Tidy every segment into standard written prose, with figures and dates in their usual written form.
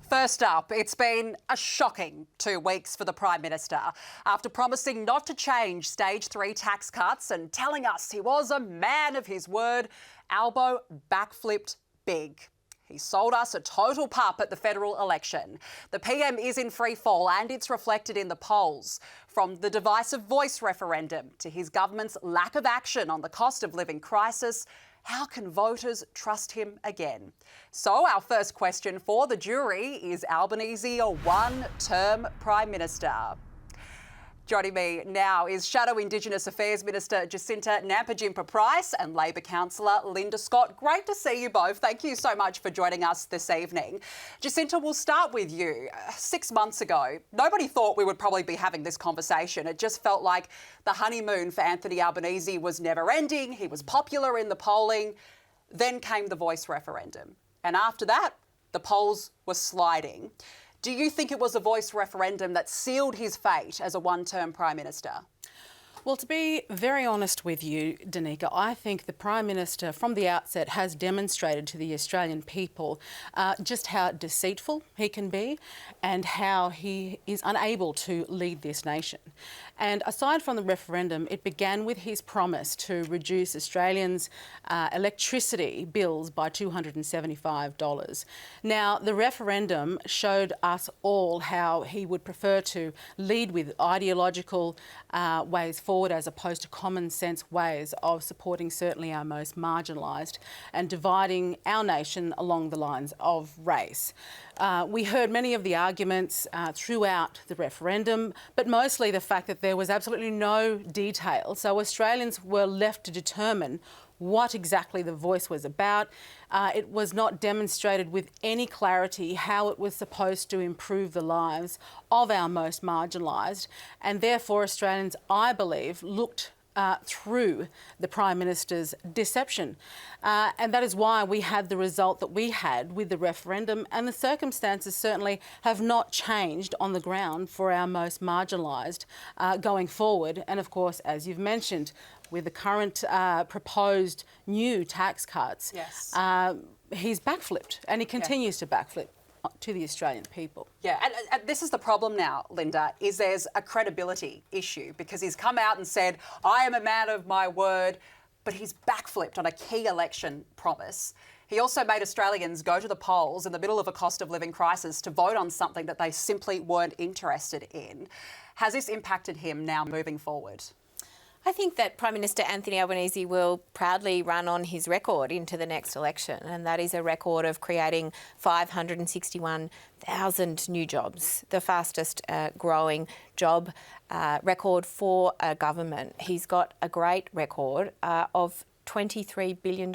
First up, it's been a shocking 2 weeks for the Prime Minister. After promising not to change stage 3 tax cuts and telling us he was a man of his word, Albo backflipped big. He sold us a total pup at the federal election. The PM is in free fall and it's reflected in the polls. From the divisive voice referendum to his government's lack of action on the cost of living crisis, how can voters trust him again? So our first question for the jury is Albanese a one-term Prime Minister? Joining me now is Shadow Indigenous Affairs Minister Jacinta Nampijinpa-Price and Labor Councillor Linda Scott. Great to see you both. Thank you so much for joining us this evening. Jacinta, we'll start with you. 6 months ago, nobody thought we would probably be having this conversation. It just felt like the honeymoon for Anthony Albanese was never ending. He was popular in the polling. Then came the voice referendum. And after that, the polls were sliding. Do you think it was a voice referendum that sealed his fate as a one-term Prime Minister? Well, to be very honest with you, Danica, I think the Prime Minister from the outset has demonstrated to the Australian people just how deceitful he can be and how he is unable to lead this nation. And aside from the referendum, it began with his promise to reduce Australians' electricity bills by $275. Now, the referendum showed us all how he would prefer to lead with ideological ways forward as opposed to common sense ways of supporting certainly our most marginalised and dividing our nation along the lines of race. We heard many of the arguments throughout the referendum, but mostly the fact that there was absolutely no detail. So Australians were left to determine what exactly the voice was about. It was not demonstrated with any clarity how it was supposed to improve the lives of our most marginalised, and therefore Australians, I believe, looked through the Prime Minister's deception. And that is why we had the result that we had with the referendum, and the circumstances certainly have not changed on the ground for our most marginalised going forward. And of course, as you've mentioned, with the current proposed new tax cuts, yes, he's backflipped, and he continues to backflip to the Australian people. Yeah, and this is the problem now, Linda, is there's a credibility issue because he's come out and said, I am a man of my word, but he's backflipped on a key election promise. He also made Australians go to the polls in the middle of a cost of living crisis to vote on something that they simply weren't interested in. Has this impacted him now moving forward? I think that Prime Minister Anthony Albanese will proudly run on his record into the next election, and that is a record of creating 561,000 new jobs, the fastest growing job record for a government. He's got a great record of $23 billion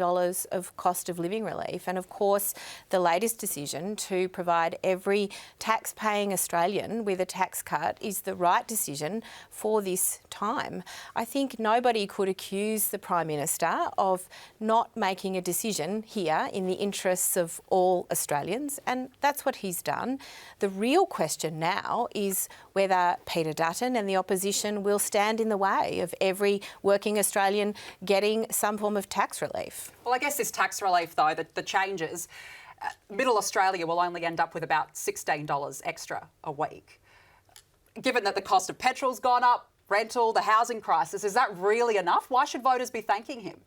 of cost of living relief. And of course, the latest decision to provide every tax-paying Australian with a tax cut is the right decision for this time. I think nobody could accuse the Prime Minister of not making a decision here in the interests of all Australians, and that's what he's done. The real question now is whether Peter Dutton and the opposition will stand in the way of every working Australian getting some form of tax relief. Well, I guess this tax relief, though, the changes, Middle Australia will only end up with about $16 extra a week. Given that the cost of petrol's gone up, rental, the housing crisis, is that really enough? Why should voters be thanking him?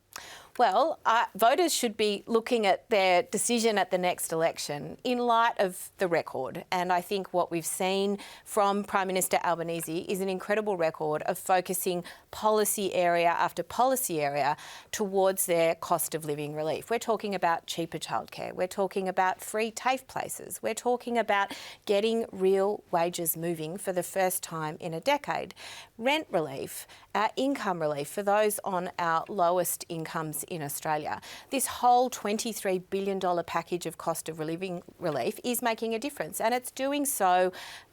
Well, voters should be looking at their decision at the next election in light of the record. And I think what we've seen from Prime Minister Albanese is an incredible record of focusing policy area after policy area towards their cost of living relief. We're talking about cheaper childcare. We're talking about free TAFE places. We're talking about getting real wages moving for the first time in a decade. Rent relief, income relief for those on our lowest incomes in Australia. This whole $23 billion package of cost of living relief is making a difference, and it's doing so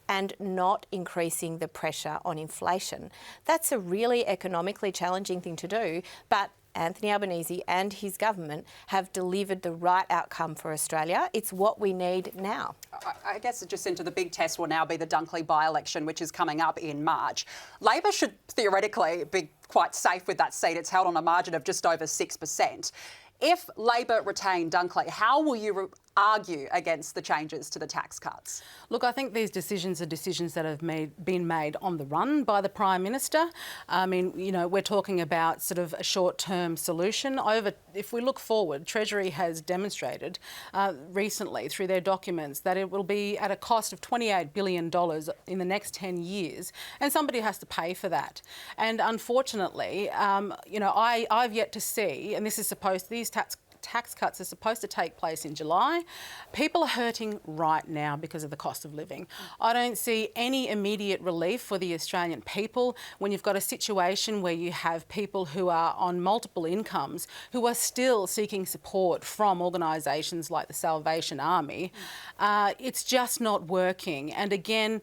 and not increasing the pressure on inflation. That's a really economically challenging thing to do, but Anthony Albanese and his government have delivered the right outcome for Australia. It's what we need now. I guess just into the big test will now be the Dunkley by-election, which is coming up in March. Labor should theoretically be quite safe with that seat. It's held on a margin of just over 6%. If Labor retain Dunkley, how will you argue against the changes to the tax cuts? Look, I think these decisions are decisions that have been made on the run by the Prime Minister. I mean, you know, we're talking about sort of a short-term solution. If we look forward, Treasury has demonstrated recently through their documents that it will be at a cost of $28 billion in the next 10 years, and somebody has to pay for that. And unfortunately, you know, I've yet to see, and these tax cuts are supposed to take place in July. People are hurting right now because of the cost of living. I don't see any immediate relief for the Australian people when you've got a situation where you have people who are on multiple incomes who are still seeking support from organisations like the Salvation Army. It's just not working. And again,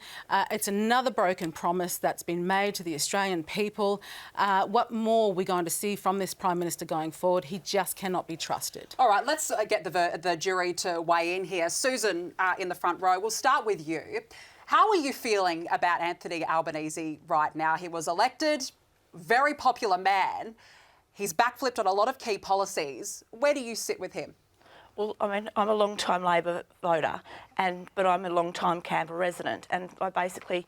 it's another broken promise that's been made to the Australian people. What more are we going to see from this Prime Minister going forward? He just cannot be trusted. All right, let's get the jury to weigh in here. Susan, in the front row, we'll start with you. How are you feeling about Anthony Albanese right now? He was elected, very popular man. He's backflipped on a lot of key policies. Where do you sit with him? Well, I mean, I'm a long-time Labor voter, but I'm a long-time Canberra resident, and I basically,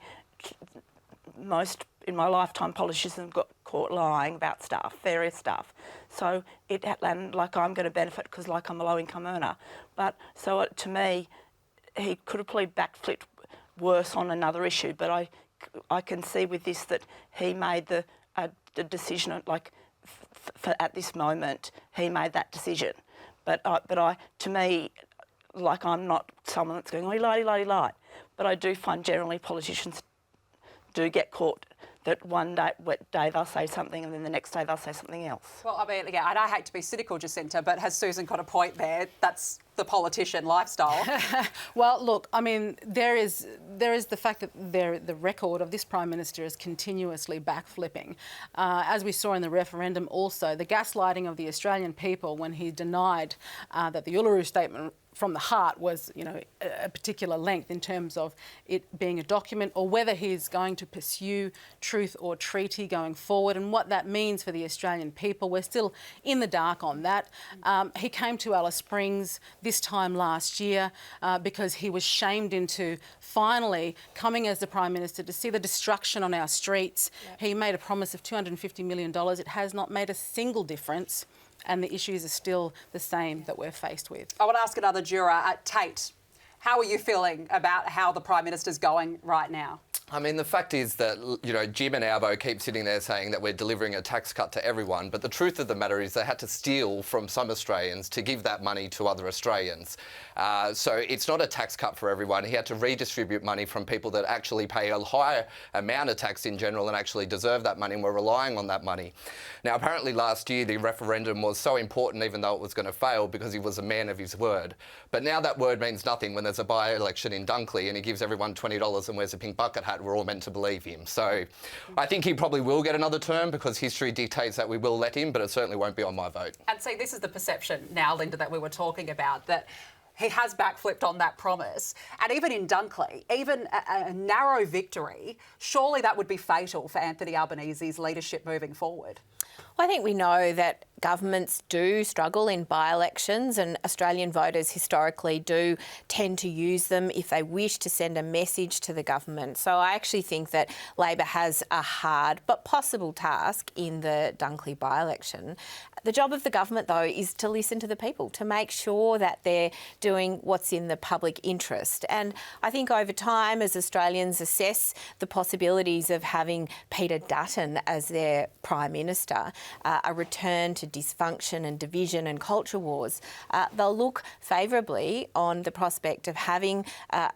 in my lifetime, politicians have got caught lying about stuff, various stuff. So and like I'm going to benefit because like I'm a low-income earner. But so to me, he could have probably backflipped worse on another issue. But I can see with this that he made the decision at this moment. He made that decision. But to me, like I'm not someone that's going, oh, he lied. But I do find generally politicians do get caught that one day they'll say something and then the next day they'll say something else. Well, I mean, yeah, and I hate to be cynical, Jacinta, but has Susan got a point there? That's the politician lifestyle. Well, look, I mean, there is the fact that the record of this Prime Minister is continuously backflipping. As we saw in the referendum also, the gaslighting of the Australian people when he denied that the Uluru Statement from the heart was, you know, a particular length in terms of it being a document, or whether he's going to pursue truth or treaty going forward, and what that means for the Australian people. We're still in the dark on that. He came to Alice Springs this time last year because he was shamed into finally coming as the Prime Minister to see the destruction on our streets. Yep. He made a promise of $250 million. It has not made a single difference. And the issues are still the same that we're faced with. I want to ask another juror, Tate, how are you feeling about how the Prime Minister's going right now? I mean, the fact is that, you know, Jim and Albo keep sitting there saying that we're delivering a tax cut to everyone, but the truth of the matter is they had to steal from some Australians to give that money to other Australians. So it's not a tax cut for everyone. He had to redistribute money from people that actually pay a higher amount of tax in general and actually deserve that money, and were relying on that money. Now, apparently last year the referendum was so important, even though it was going to fail, because he was a man of his word. But now that word means nothing when there's a by-election in Dunkley and he gives everyone $20 and wears a pink bucket hat. We're all meant to believe him. So I think he probably will get another term because history dictates that we will let him, but it certainly won't be on my vote. And see, this is the perception now, Linda, that we were talking about, that he has backflipped on that promise. And even in Dunkley, even a narrow victory, surely that would be fatal for Anthony Albanese's leadership moving forward. Well, I think we know that governments do struggle in by-elections, and Australian voters historically do tend to use them if they wish to send a message to the government. So I actually think that Labor has a hard but possible task in the Dunkley by-election. The job of the government, though, is to listen to the people, to make sure that they're doing what's in the public interest. And I think over time, as Australians assess the possibilities of having Peter Dutton as their Prime Minister, a return to dysfunction and division and culture wars, they'll look favourably on the prospect of having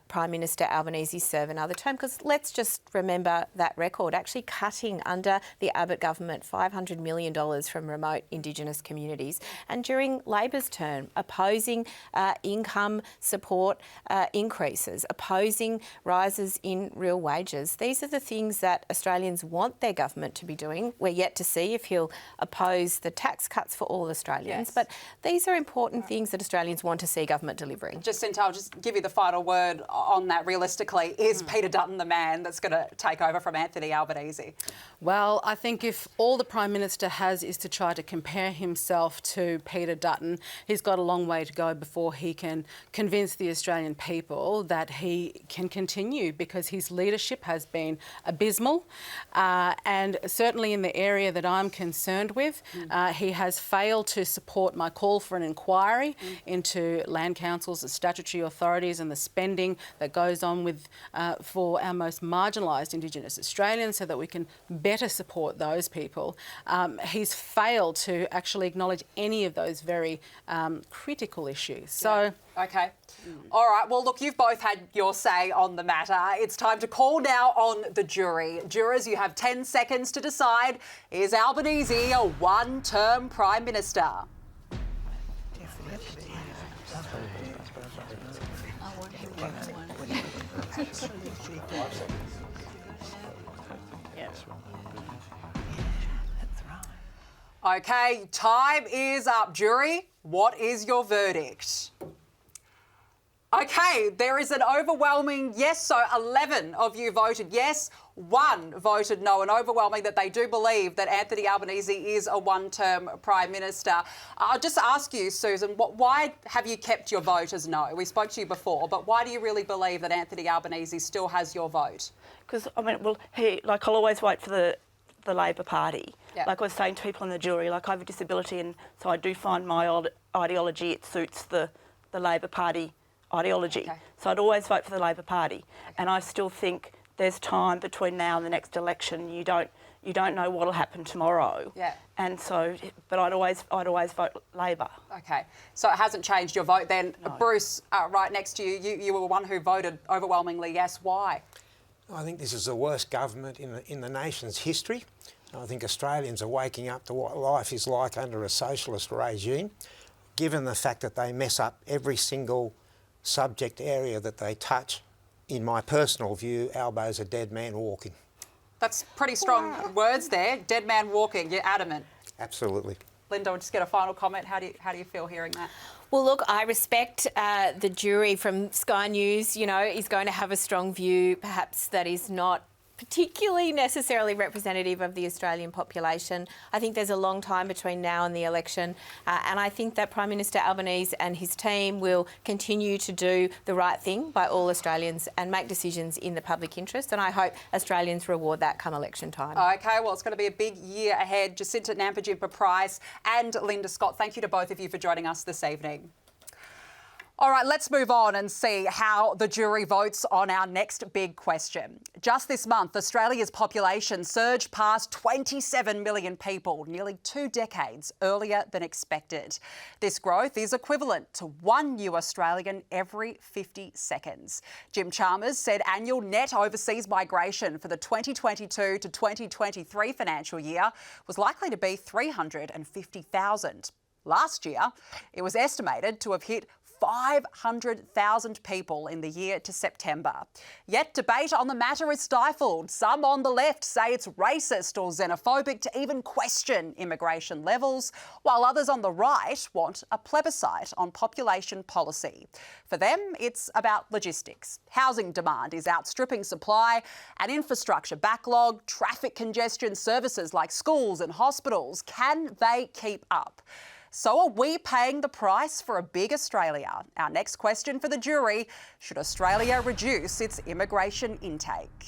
Prime Minister Albanese serve another term. Because let's just remember that record, actually cutting under the Abbott government $500 million from remote Indigenous communities, and during Labor's term opposing income support increases, opposing rises in real wages. These are the things that Australians want their government to be doing. We're yet to see if he'll oppose the tax cuts for all Australians, but these are important things that Australians want to see government delivering. Jacinta, I'll just give you the final word on that realistically. Is Peter Dutton the man that's going to take over from Anthony Albanese? Well, I think if all the Prime Minister has is to try to compare compare himself to Peter Dutton. He's got a long way to go before he can convince the Australian people that he can continue, because his leadership has been abysmal. And certainly in the area that I'm concerned with, he has failed to support my call for an inquiry into land councils, the statutory authorities and the spending that goes on with for our most marginalised Indigenous Australians, so that we can better support those people. He's failed to actually acknowledge any of those very critical issues. So. OK. All right. Well, look, you've both had your say on the matter. It's time to call now on the jury. Jurors, you have 10 seconds to decide. Is Albanese a one-term Prime Minister? OK, time is up. Jury, what is your verdict? OK, there is an overwhelming yes, so 11 of you voted yes, 1 voted no, and overwhelming that they do believe that Anthony Albanese is a one-term Prime Minister. I'll just ask you, Susan, why have you kept your vote as no? We spoke to you before, but why do you really believe that Anthony Albanese still has your vote? Because, I mean, well, I'll always vote for the Labor Party. Yep. Like I was saying to people in the jury, like I have a disability, and so I do find my ideology, it suits the Labor Party ideology. Okay. So I'd always vote for the Labor Party. Okay. And I still think there's time between now and the next election. You don't know what'll happen tomorrow. Yeah. And so, but I'd always vote Labor. Okay. So it hasn't changed your vote then. No. Bruce, right next to you, you were one who voted overwhelmingly yes. Why? I think this is the worst government in the nation's history. I think Australians are waking up to what life is like under a socialist regime, given the fact that they mess up every single subject area that they touch. In my personal view, Albo's a dead man walking. That's pretty strong words there. Dead man walking. You're adamant. Absolutely. Linda, we'll just get a final comment. How do you feel hearing that? Well, look, I respect the jury from Sky News. You know, is going to have a strong view, perhaps that is not particularly necessarily representative of the Australian population. I think there's a long time between now and the election, and I think that Prime Minister Albanese and his team will continue to do the right thing by all Australians and make decisions in the public interest, and I hope Australians reward that come election time. OK, well, it's going to be a big year ahead. Jacinta Nampijinpa-Price and Linda Scott, thank you to both of you for joining us this evening. All right, let's move on and see how the jury votes on our next big question. Just this month, Australia's population surged past 27 million people, nearly 2 decades earlier than expected. This growth is equivalent to 1 new Australian every 50 seconds. Jim Chalmers said annual net overseas migration for the 2022 to 2023 financial year was likely to be 350,000. Last year, it was estimated to have hit 500,000 people in the year to September. Yet debate on the matter is stifled. Some on the left say it's racist or xenophobic to even question immigration levels, while others on the right want a plebiscite on population policy. For them, it's about logistics. Housing demand is outstripping supply, an infrastructure backlog, traffic congestion, services like schools and hospitals. Can they keep up? So are we paying the price for a big Australia? Our next question for the jury, should Australia reduce its immigration intake?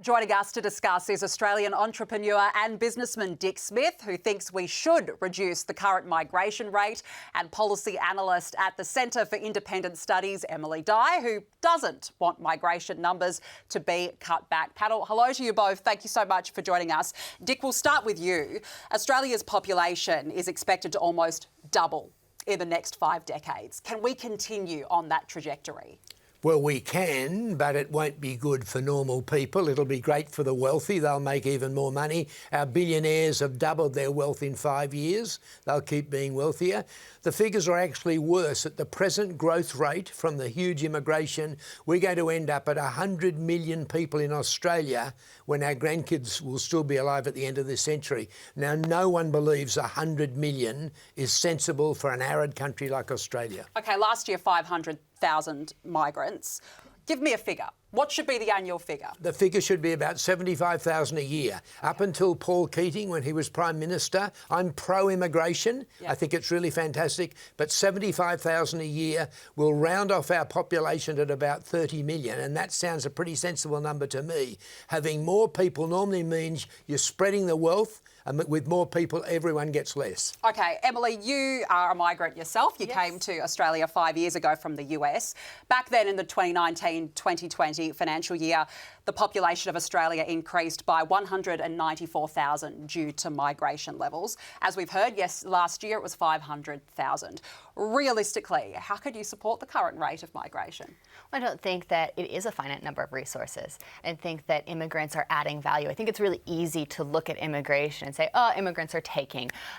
Joining us to discuss is Australian entrepreneur and businessman Dick Smith, who thinks we should reduce the current migration rate, and policy analyst at the Centre for Independent Studies, Emilie, who doesn't want migration numbers to be cut back. Panel, hello to you both. Thank you so much for joining us. Dick, we'll start with you. Australia's population is expected to almost double in the next 5 decades. Can we continue on that trajectory? Well, we can, but it won't be good for normal people. It'll be great for the wealthy. They'll make even more money. Our billionaires have doubled their wealth in 5 years. They'll keep being wealthier. The figures are actually worse. At the present growth rate from the huge immigration, we're going to end up at 100 million people in Australia when our grandkids will still be alive at the end of this century. Now, no one believes 100 million is sensible for an arid country like Australia. OK, last year 500,000 migrants. Give me a figure. What should be the annual figure? The figure should be about 75,000 a year. Up until Paul Keating, when he was Prime Minister, I'm pro-immigration. I think it's really fantastic. But 75,000 a year will round off our population at about 30 million, and that sounds a pretty sensible number to me. Having more people normally means you're spreading the wealth, and with more people, everyone gets less. Okay, Emilie, you are a migrant yourself. You came to Australia 5 years ago from the US. Back then in the 2019-2020 financial year, the population of Australia increased by 194,000 due to migration levels. As we've heard, yes, last year it was 500,000. Realistically, how could you support the current rate of migration? I don't think that it is a finite number of resources and think that immigrants are adding value. I think it's really easy to look at immigration and say, oh, immigrants are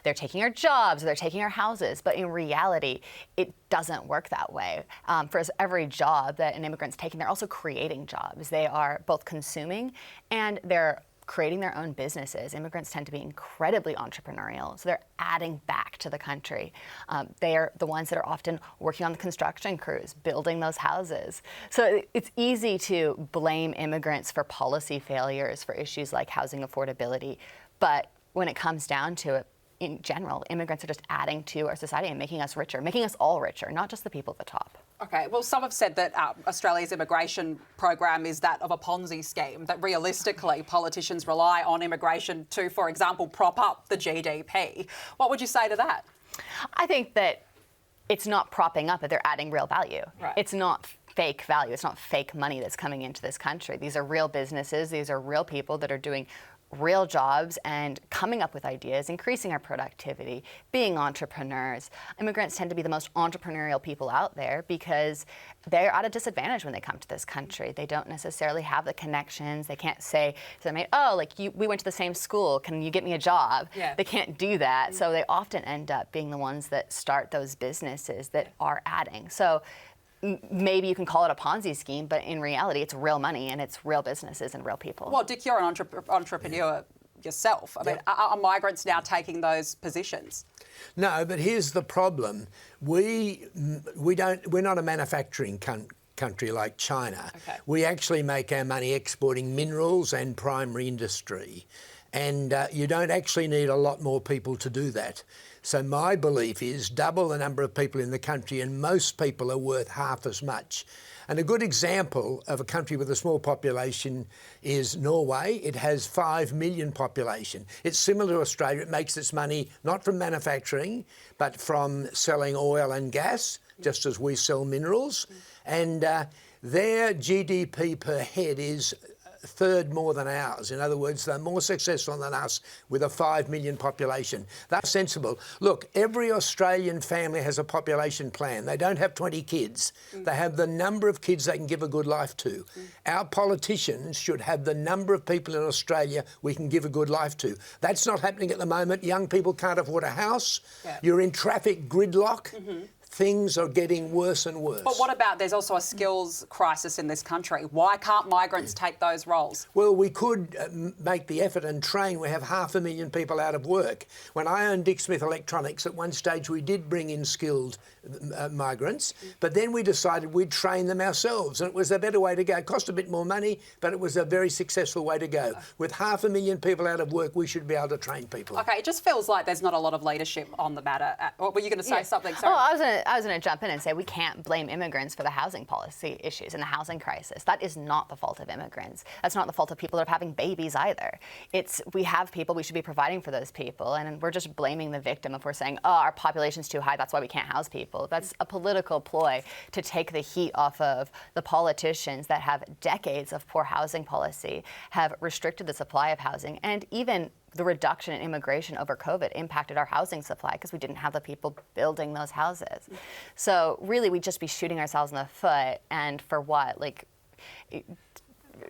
they're taking our jobs, or they're taking our houses. But in reality, it doesn't work that way. For every job that an immigrant's taking, they're also creating jobs. They are both consuming and they're creating their own businesses. Immigrants tend to be incredibly entrepreneurial, so they're adding back to the country. They are the ones that are often working on the construction crews, building those houses. So it's easy to blame immigrants for policy failures, for issues like housing affordability. But when it comes down to it, in general, immigrants are just adding to our society and making us richer, making us all richer, not just the people at the top. Okay, well, some have said that Australia's immigration program is that of a Ponzi scheme, that realistically politicians rely on immigration to, for example, prop up the GDP. What would you say to that? I think that it's not propping up, but they're adding real value. Right. It's not fake value. It's not fake money that's coming into this country. These are real businesses. These are real people that are doing real jobs and coming up with ideas, increasing our productivity, being entrepreneurs. Immigrants tend to be the most entrepreneurial people out there because they're at a disadvantage when they come to this country. They don't necessarily have the connections. They can't say to their mate, oh, like we went to the same school, can you get me a job? Yeah. They can't do that. So they often end up being the ones that start those businesses that are adding. So maybe you can call it a Ponzi scheme, but in reality, it's real money and it's real businesses and real people. Well, Dick, you're an entrepreneur yourself. I mean, are migrants now taking those positions? No, but here's the problem. We're not a manufacturing country like China. Okay. We actually make our money exporting minerals and primary industry. And you don't actually need a lot more people to do that. So my belief is double the number of people in the country, and most people are worth half as much. And a good example of a country with a small population is Norway. It has 5 million population. It's similar to Australia. It makes its money not from manufacturing, but from selling oil and gas, just as we sell minerals. And their GDP per head is a third more than ours. In other words, they're more successful than us with a 5 million population. That's sensible. Look, every Australian family has a population plan. They don't have 20 kids. They have the number of kids they can give a good life to. Our politicians should have the number of people in Australia we can give a good life to. That's not happening at the moment. Young people can't afford a house. Yeah. You're in traffic gridlock. Things are getting worse and worse. But what about there's also a skills crisis in this country? Why can't migrants take those roles? Well, we could make the effort and train. We have 500,000 people out of work. When I owned Dick Smith Electronics, at one stage we did bring in skilled migrants, but then we decided we'd train them ourselves, and it was a better way to go. It cost a bit more money, but it was a very successful way to go. With 500,000 people out of work, we should be able to train people. Okay, it just feels like there's not a lot of leadership on the matter. Were you going to say something? Sorry. Oh, I was going to jump in and say we can't blame immigrants for the housing policy issues and the housing crisis. That is not the fault of immigrants. That's not the fault of people that are having babies either. We have people, we should be providing for those people, and we're just blaming the victim if we're saying, oh, our population's too high, that's why we can't house people. That's a political ploy to take the heat off of the politicians that have decades of poor housing policy, have restricted the supply of housing, and even the reduction in immigration over COVID impacted our housing supply because we didn't have the people building those houses. So really, we'd just be shooting ourselves in the foot, and for what?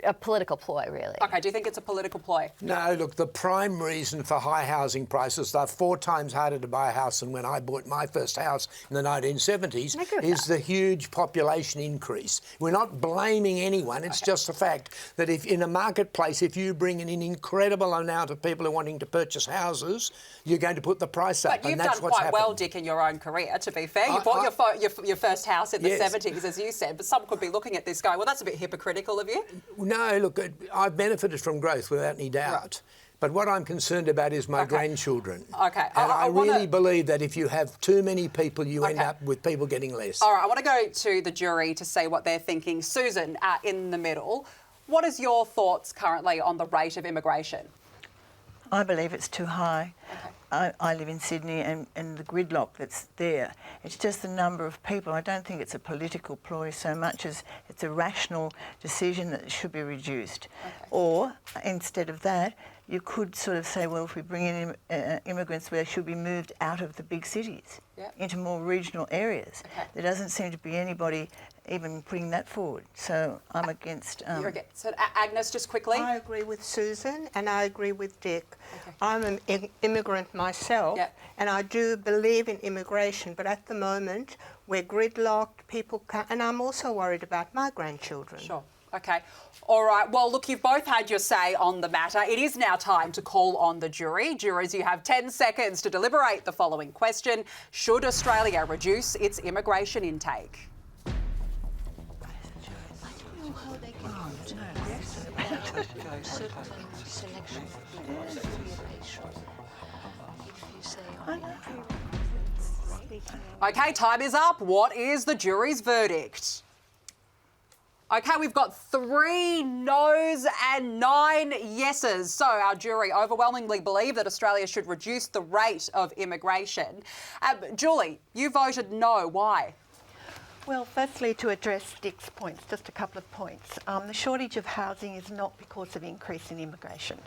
a political ploy, really. Okay, do you think it's a political ploy? No, look, the prime reason for high housing prices, they're 4 times harder to buy a house than when I bought my first house in the 1970s, is the huge population increase. We're not blaming anyone, it's just the fact that if in a marketplace, if you bring in an incredible amount of people who are wanting to purchase houses, you're going to put the price up. But you've and that's done what's quite happened. well, Dick, in your own career, to be fair. You bought your first house in the 70s, as you said, but some could be looking at this going, well, that's a bit hypocritical of you. No, look, I've benefited from growth without any doubt. Right. But what I'm concerned about is my grandchildren. Okay. And I really believe that if you have too many people, you end up with people getting less. All right, I want to go to the jury to see what they're thinking. Susan, in the middle, what is your thoughts currently on the rate of immigration? I believe it's too high. Okay. I live in Sydney and the gridlock that's there, it's just the number of people. I don't think it's a political ploy so much as it's a rational decision that it should be reduced. Okay. Or, instead of that, you could sort of say, well, if we bring in immigrants, they should be moved out of the big cities into more regional areas. Okay. There doesn't seem to be anybody even putting that forward. So I'm against... You're against. So, Agnes, just quickly. I agree with Susan and I agree with Dick. Okay. I'm an immigrant myself and I do believe in immigration, but at the moment we're gridlocked, people can't, and I'm also worried about my grandchildren. Sure. Okay. All right. Well, look, you've both had your say on the matter. It is now time to call on the jury. Jurors, you have 10 seconds to deliberate the following question. Should Australia reduce its immigration intake? Okay, time is up. What is the jury's verdict? Okay, we've got 3 no's and 9 yeses. So our jury overwhelmingly believe that Australia should reduce the rate of immigration. Julie, you voted no. Why? Well, firstly, to address Dick's points, just a couple of points. The shortage of housing is not because of increase in immigration.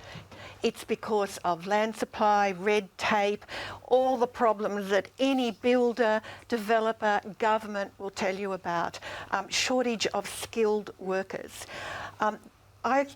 It's because of land supply, red tape, all the problems that any builder, developer, government will tell you about. Shortage of skilled workers. I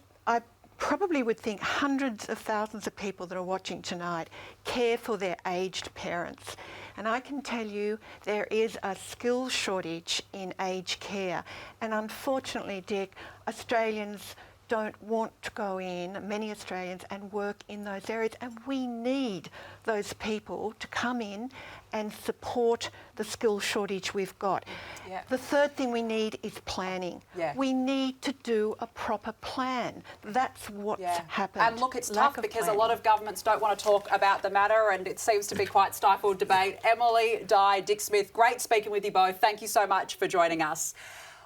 probably would think hundreds of thousands of people that are watching tonight care for their aged parents. And I can tell you there is a skill shortage in aged care. And unfortunately, Dick, Australians don't want to go in, many Australians, and work in those areas. And we need those people to come in and support the skill shortage we've got. Yeah. The third thing we need is planning. Yeah. We need to do a proper plan. That's what's happened. And look, it's tough because a lot of governments don't want to talk about the matter and it seems to be quite stifled debate. Emilie, Di, Dick Smith, great speaking with you both. Thank you so much for joining us.